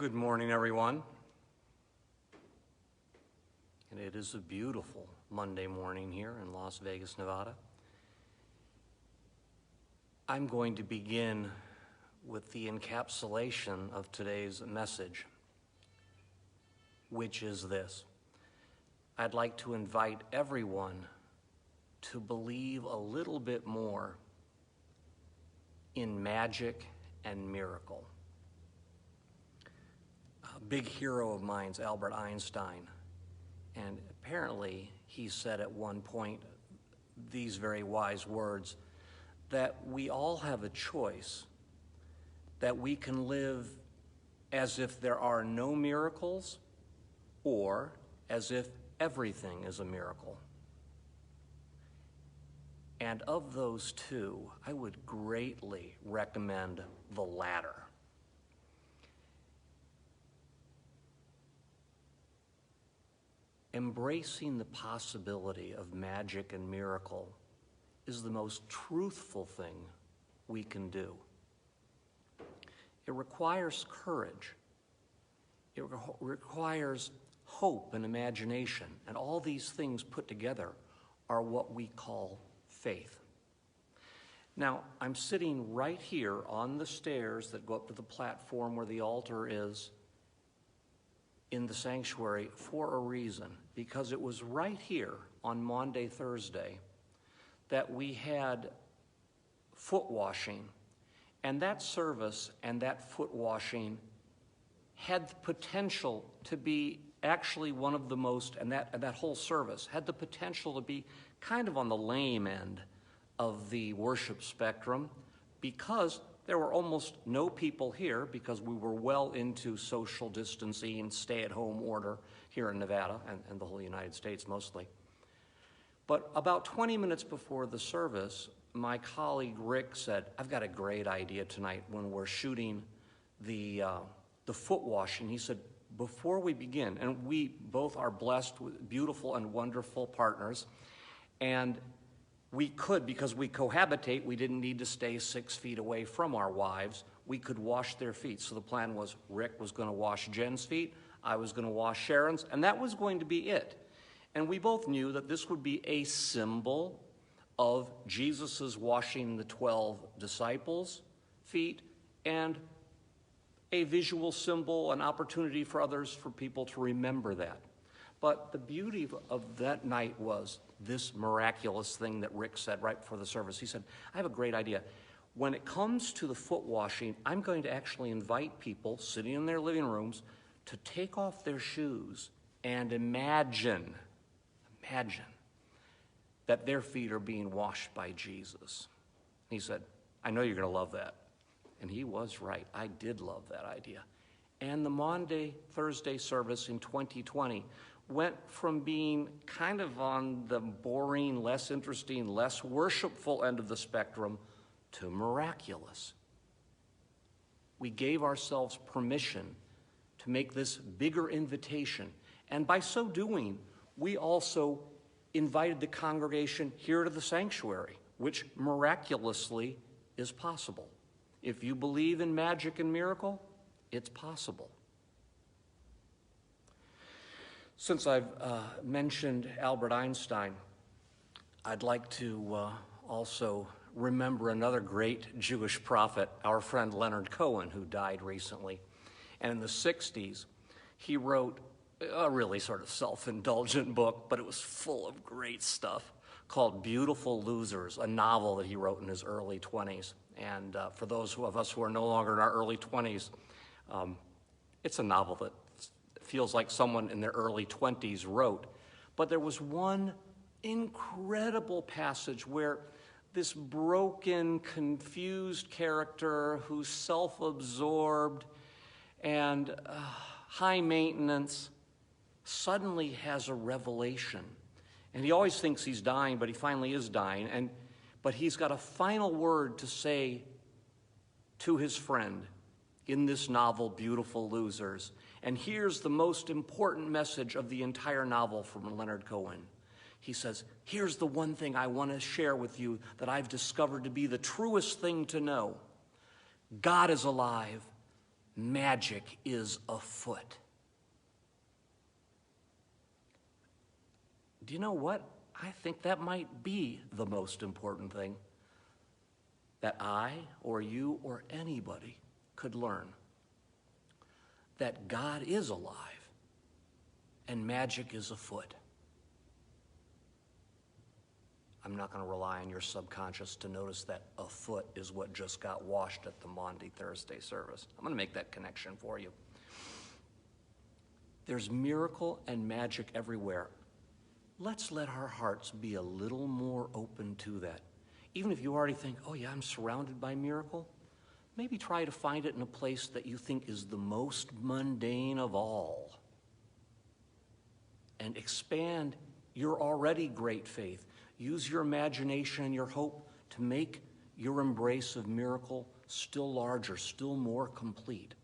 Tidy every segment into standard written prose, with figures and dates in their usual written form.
Good morning, everyone. And it is a beautiful Monday morning here in Las Vegas, Nevada. I'm going to begin with the encapsulation of today's message, which is this. I'd like to invite everyone to believe a little bit more in magic and miracle. A big hero of mine is Albert Einstein, and apparently he said at one point these very wise words, that we all have a choice, that we can live as if there are no miracles or as if everything is a miracle. And of those two, I would greatly recommend the latter. Embracing the possibility of magic and miracle is the most truthful thing we can do. It requires courage. It requires hope and imagination, and all these things put together are what we call faith. Now, I'm sitting right here on the stairs that go up to the platform where the altar is in the sanctuary for a reason, because it was right here on Maundy Thursday that we had foot washing, and that service and that foot washing had the potential to be actually one of the most, and that whole service had the potential to be kind of on the lame end of the worship spectrum, because there were almost no people here because we were well into social distancing and stay-at-home order here in Nevada and the whole United States mostly. But about 20 minutes before the service, my colleague Rick said, I've got a great idea tonight when we're shooting the foot washing. He said, before we begin, and we both are blessed with beautiful and wonderful partners, and we could, because we cohabitate, we didn't need to stay 6 feet away from our wives. We could wash their feet. So the plan was Rick was going to wash Jen's feet, I was going to wash Sharon's, and that was going to be it. And we both knew that this would be a symbol of Jesus's washing the 12 disciples' feet, and a visual symbol, an opportunity for others, for people to remember that. But the beauty of that night was this miraculous thing that Rick said right before the service. He said, I have a great idea. When it comes to the foot washing, I'm going to actually invite people sitting in their living rooms to take off their shoes and imagine that their feet are being washed by Jesus. He said, I know you're going to love that. And he was right. I did love that idea. And the Maundy Thursday service in 2020 went from being kind of on the boring, less interesting, less worshipful end of the spectrum to miraculous. We gave ourselves permission to make this bigger invitation. And by so doing, we also invited the congregation here to the sanctuary, which miraculously is possible. If you believe in magic and miracle, it's possible. Since I've mentioned Albert Einstein, I'd like to also remember another great Jewish prophet, our friend Leonard Cohen, who died recently. And in the 60s, he wrote a really sort of self-indulgent book, but it was full of great stuff, called Beautiful Losers, a novel that he wrote in his early 20s. And for those of us who are no longer in our early 20s, it's a novel that feels like someone in their early 20s wrote. But there was one incredible passage where this broken, confused character who's self-absorbed and high maintenance suddenly has a revelation. And he always thinks he's dying, but he finally is dying. But he's got a final word to say to his friend in this novel, Beautiful Losers. And here's the most important message of the entire novel from Leonard Cohen. He says, here's the one thing I want to share with you that I've discovered to be the truest thing to know. God is alive. magic is afoot. Do you know what? I think that might be the most important thing that I or you or anybody could learn. That God is alive and magic is afoot. I'm not going to rely on your subconscious to notice that afoot is what just got washed at the Maundy Thursday service. I'm going to make that connection for you. There's miracle and magic everywhere. Let's let our hearts be a little more open to that. Even if you already think, oh yeah, I'm surrounded by miracle, maybe try to find it in a place that you think is the most mundane of all. And expand your already great faith. Use your imagination and your hope to make your embrace of miracle still larger, still more complete.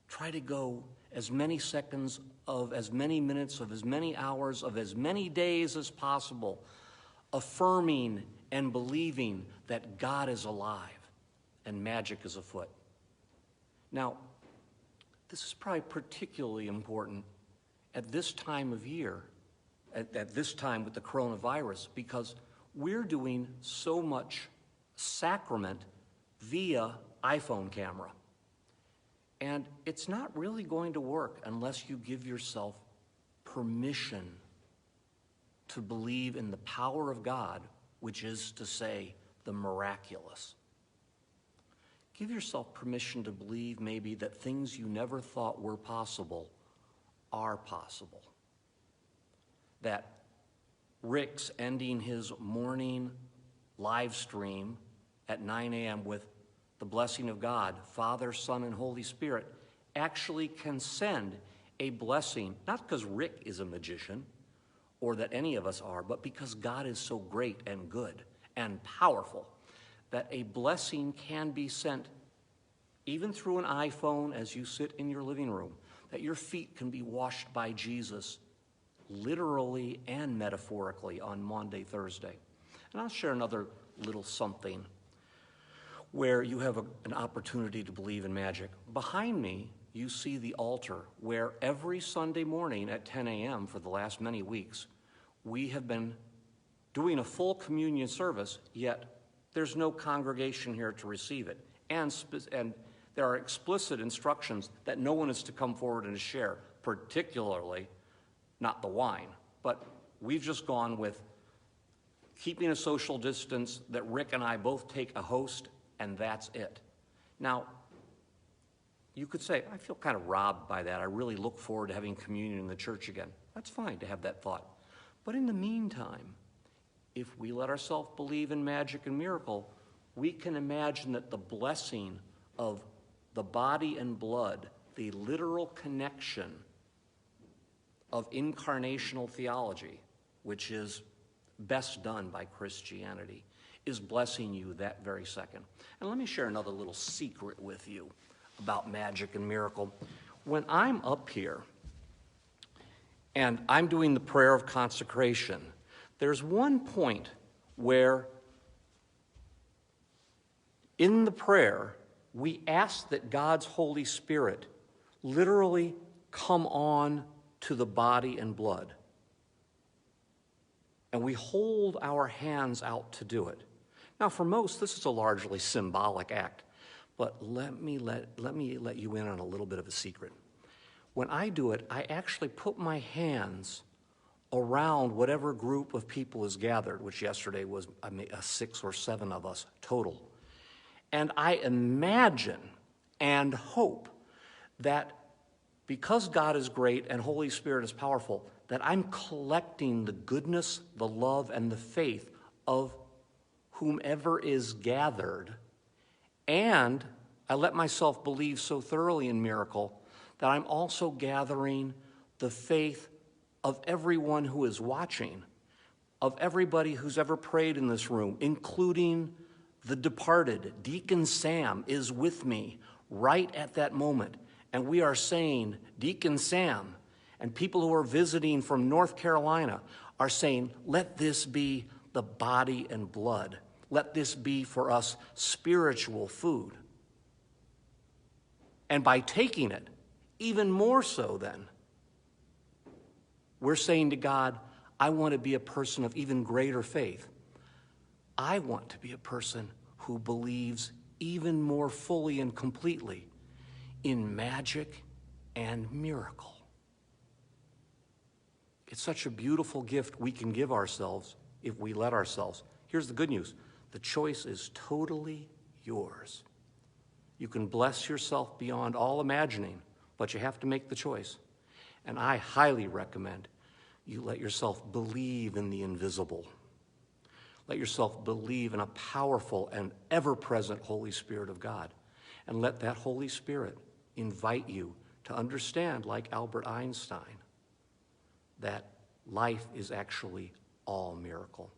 Try to go as many seconds of as many minutes of as many hours of as many days as possible, affirming and believing that God is alive and magic is afoot. Now, this is probably particularly important at this time of year, at this time with the coronavirus, because we're doing so much sacrament via iPhone camera. And it's not really going to work unless you give yourself permission to believe in the power of God, which is to say, the miraculous. Give yourself permission to believe maybe that things you never thought were possible are possible. That Rick's ending his morning live stream at 9 a.m. with the blessing of God, Father, Son, and Holy Spirit, actually can send a blessing, not because Rick is a magician or that any of us are, but because God is so great and good and powerful, that a blessing can be sent even through an iPhone as you sit in your living room, that your feet can be washed by Jesus literally and metaphorically on Maundy Thursday. And I'll share another little something where you have an opportunity to believe in magic. Behind me, you see the altar where every Sunday morning at 10 a.m. for the last many weeks, we have been doing a full communion service, yet there's no congregation here to receive it. And there are explicit instructions that no one is to come forward and share, particularly not the wine. But we've just gone with keeping a social distance, that Rick and I both take a host, and that's it. Now, you could say, I feel kind of robbed by that. I really look forward to having communion in the church again. That's fine to have that thought. But in the meantime, if we let ourselves believe in magic and miracle, we can imagine that the blessing of the body and blood, the literal connection of incarnational theology, which is best done by Christianity, is blessing you that very second. And let me share another little secret with you about magic and miracle. When I'm up here and I'm doing the prayer of consecration, there's one point where in the prayer we ask that God's Holy Spirit literally come on to the body and blood. And we hold our hands out to do it. Now, for most, this is a largely symbolic act, but let me let you in on a little bit of a secret. When I do it, I actually put my hands around whatever group of people is gathered, which yesterday was 6 or 7 of us total. And I imagine and hope that because God is great and Holy Spirit is powerful, that I'm collecting the goodness, the love, and the faith of whomever is gathered. And I let myself believe so thoroughly in miracle that I'm also gathering the faith of everyone who is watching, of everybody who's ever prayed in this room, including the departed. Deacon Sam is with me right at that moment. And we are saying, Deacon Sam, and people who are visiting from North Carolina are saying, let this be the body and blood. Let this be for us spiritual food. And by taking it, even more so then, we're saying to God, I want to be a person of even greater faith. I want to be a person who believes even more fully and completely in magic and miracle. It's such a beautiful gift we can give ourselves if we let ourselves. Here's the good news. The choice is totally yours. You can bless yourself beyond all imagining, but you have to make the choice. And I highly recommend you let yourself believe in the invisible. Let yourself believe in a powerful and ever-present Holy Spirit of God. And let that Holy Spirit invite you to understand, like Albert Einstein, that life is actually all miracle.